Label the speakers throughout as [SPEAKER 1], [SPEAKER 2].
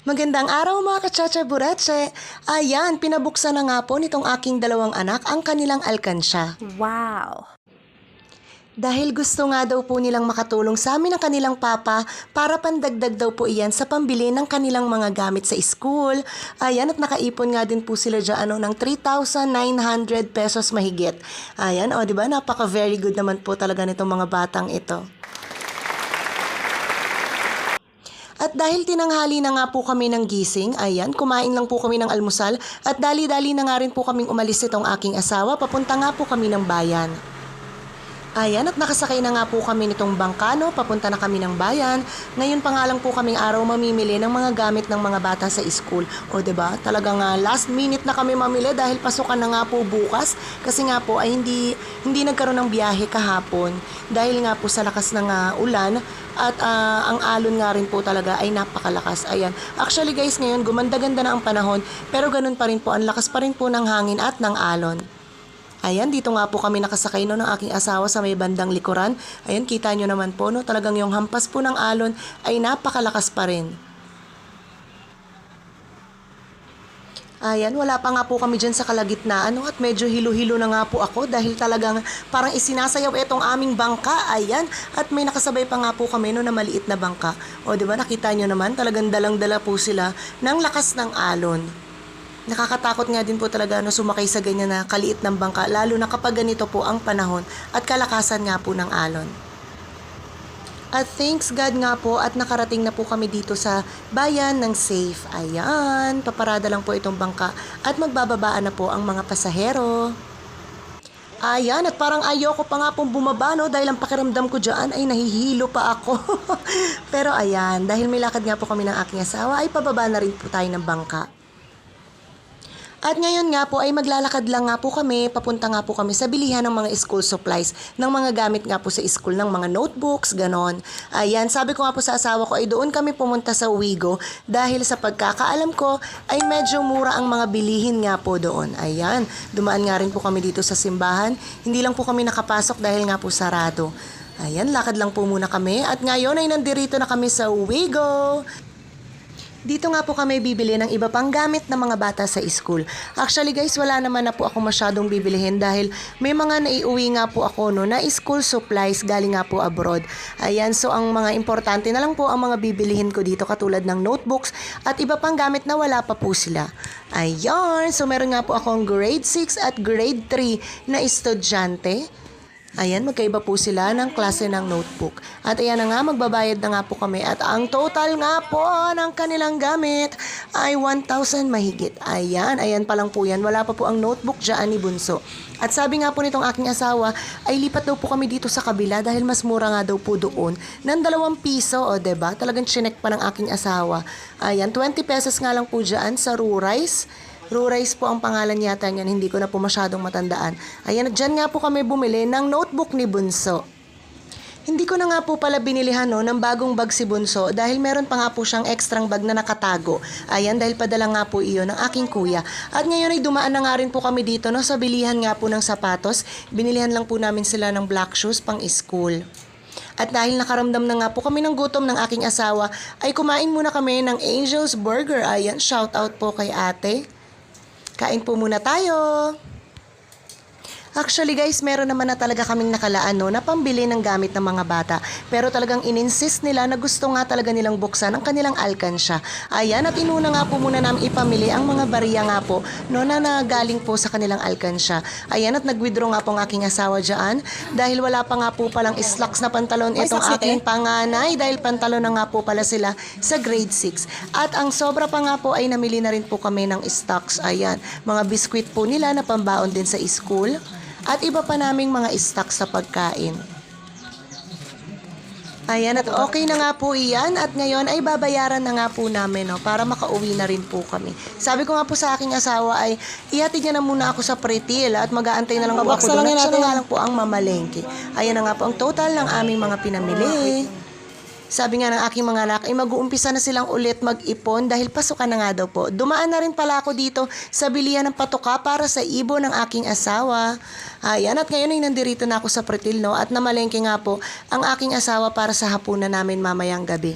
[SPEAKER 1] Magandang araw mga kachacha buratse. Ayan, pinabuksan na nga po nitong aking dalawang anak ang kanilang alkansya.
[SPEAKER 2] Wow!
[SPEAKER 1] Dahil gusto nga daw po nilang makatulong sa amin ng kanilang papa para pandagdag daw po iyan sa pambili ng kanilang mga gamit sa school. Ayan, at nakaipon nga din po sila dyan ng 3,900 pesos mahigit. Ayan, o diba, napaka very good naman po talaga nitong mga batang ito. At dahil tinanghali na nga po kami ng gising, ayan, kumain lang po kami ng almusal at dali-dali na nga rin po kaming umalis itong aking asawa, papunta nga po kami ng bayan. Ayan, at nakasakay na nga po kami nitong bangka, no? Papunta na kami ng bayan. Ngayon pa nga lang po kaming araw mamimili ng mga gamit ng mga bata sa school. O diba, talagang last minute na kami mamili dahil pasukan na nga po bukas. Kasi nga po ay hindi nagkaroon ng biyahe kahapon. Dahil nga po sa lakas ng ulan at ang alon nga rin po talaga ay napakalakas. Ayan, actually guys, ngayon gumanda-ganda na ang panahon pero ganun pa rin po, ang lakas pa rin po ng hangin at ng alon. Ayan, dito nga po kami nakasakay ng aking asawa sa may bandang likuran. Ayan, kita nyo naman po, no? Talagang yung hampas po ng alon ay napakalakas pa rin. Ayan, wala pa nga po kami dyan sa kalagitnaan, no? At medyo hilo-hilo na nga po ako dahil talagang parang isinasayaw itong aming bangka. Ayan, at may nakasabay pa nga po kami no, na maliit na bangka. O diba, nakita nyo naman, talagang dalang-dala po sila ng lakas ng alon. Nakakatakot nga din po talaga sumakay sa ganyan na kaliit ng bangka, lalo na kapag ganito po ang panahon at kalakasan nga po ng alon. At thanks God nga po at nakarating na po kami dito sa bayan ng safe. Ayan, paparada lang po itong bangka at magbababaan na po ang mga pasahero. Ayan, at parang ayoko pa nga pong bumaba, no? Dahil ang pakiramdam ko dyan ay nahihilo pa ako. Pero ayan, dahil may lakad nga po kami ng aking asawa, ay pababa na rin po tayo ng bangka. At ngayon nga po ay maglalakad lang nga po kami, papunta nga po kami sa bilihan ng mga school supplies, ng mga gamit nga po sa school, ng mga notebooks, ganon. Ayan, sabi ko nga po sa asawa ko ay doon kami pumunta sa Wigo dahil sa pagkakaalam ko ay medyo mura ang mga bilihin nga po doon. Ayan, dumaan nga rin po kami dito sa simbahan, hindi lang po kami nakapasok dahil nga po sarado. Ayan, lakad lang po muna kami at ngayon ay nandirito na kami sa Wigo. Dito nga po kami bibili ng iba pang gamit ng mga bata sa school. Actually guys, wala naman na po ako masyadong bibilihin dahil may mga naiuwi nga po ako no, na school supplies galing nga po abroad. Ayan, so ang mga importante na lang po ang mga bibilihin ko dito katulad ng notebooks at iba pang gamit na wala pa po sila. Ayan, so meron nga po akong grade 6 at grade 3 na estudyante. Ayan, magkaiba po sila ng klase ng notebook. At ayan na nga, magbabayad na nga po kami. At ang total nga po ng kanilang gamit ay 1,000 mahigit. Ayan pa lang po yan. Wala pa po ang notebook dyan ni Bunso. At sabi nga po nitong aking asawa, ay lipat daw po kami dito sa kabila dahil mas mura nga daw po doon ng 2 piso. O diba? Talagang chinek pa ng aking asawa. Ayan, 20 pesos nga lang po dyan sa Rurice. Rurice po ang pangalan yata niyan, hindi ko na po masyadong matandaan. Ayan, dyan nga po kami bumili ng notebook ni Bunso. Hindi ko na nga po pala binilihan ng bagong bag si Bunso dahil meron pa nga po siyang extrang bag na nakatago. Ayan, dahil padala nga po iyon ng aking kuya. At ngayon ay dumaan na nga rin po kami dito sa bilihan nga po ng sapatos. Binilihan lang po namin sila ng black shoes pang school. At dahil nakaramdam na nga po kami ng gutom ng aking asawa, ay kumain muna kami ng Angel's Burger. Ayan, shout out po kay ate. Kain po muna tayo. Actually guys, meron naman na talaga kaming nakalaan na pambili ng gamit ng mga bata. Pero talagang ininsist nila na gusto nga talaga nilang buksan ang kanilang alkansya. Ayan, at inuna nga po muna namin ipamili ang mga bariya nga po na nagaling po sa kanilang alkansya. Ayan, at nag-withdraw nga po ang aking asawa dyan dahil wala pa nga po palang slacks na pantalon itong aking panganay dahil pantalon na nga po pala sila sa grade 6. At ang sobra pa nga po ay namili na rin po kami ng stocks. Ayan, mga biskwit po nila na pambaon din sa school. At iba pa naming mga stock sa pagkain. Ayan, at okay na nga po iyan. At ngayon ay babayaran na nga po namin para makauwi na rin po kami. Sabi ko nga po sa aking asawa ay ihatid niya na muna ako sa Pretil at mag-aantay na lang po ako doon. At siya na nga lang po ang mamalengke. Ayan na nga po ang total ng aming mga pinamili. Sabi nga ng aking mga anak ay mag-uumpisa na silang ulit mag-ipon dahil pasukan na nga daw po. Dumaan na rin pala ako dito sa bilihan ng patoka para sa ibon ng aking asawa. Ayan, at ngayon ay nandirito na ako sa Pretil at namalengke nga po ang aking asawa para sa hapunan namin mamayang gabi.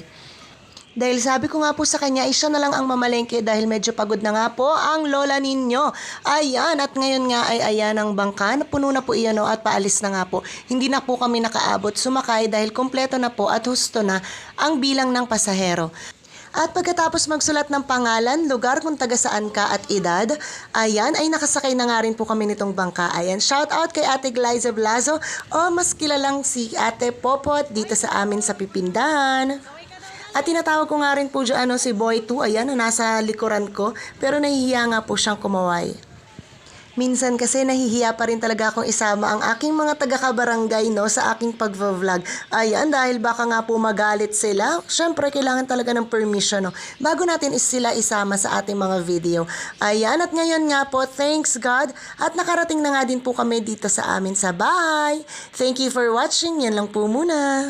[SPEAKER 1] Dahil sabi ko nga po sa kanya, siya na lang ang mamalengke dahil medyo pagod na nga po ang lola ninyo. Ayan, at ngayon nga ay ayan ang bangka. Napuno na po iyan at paalis na nga po. Hindi na po kami nakaabot sumakay dahil kompleto na po at husto na ang bilang ng pasahero. At pagkatapos magsulat ng pangalan, lugar kung taga saan ka at edad, ayan ay nakasakay na nga rin po kami nitong bangka. Ayan, shout out kay Ate Glyza Blazo o mas kilalang si Ate Popot dito sa amin sa Pipindahan. At tinatawag ko nga rin po dyan si Boy 2, ayan na nasa likuran ko, pero nahihiya nga po siyang kumaway. Minsan kasi nahihiya pa rin talaga akong isama ang aking mga taga-kabarangay sa aking pag-vlog. Ayan, dahil baka nga po magalit sila. Siyempre, kailangan talaga ng permission bago natin sila isama sa ating mga video. Ayan, at ngayon nga po, thanks God, at nakarating na nga din po kami dito sa amin sa bahay. Thank you for watching. Yan lang po muna.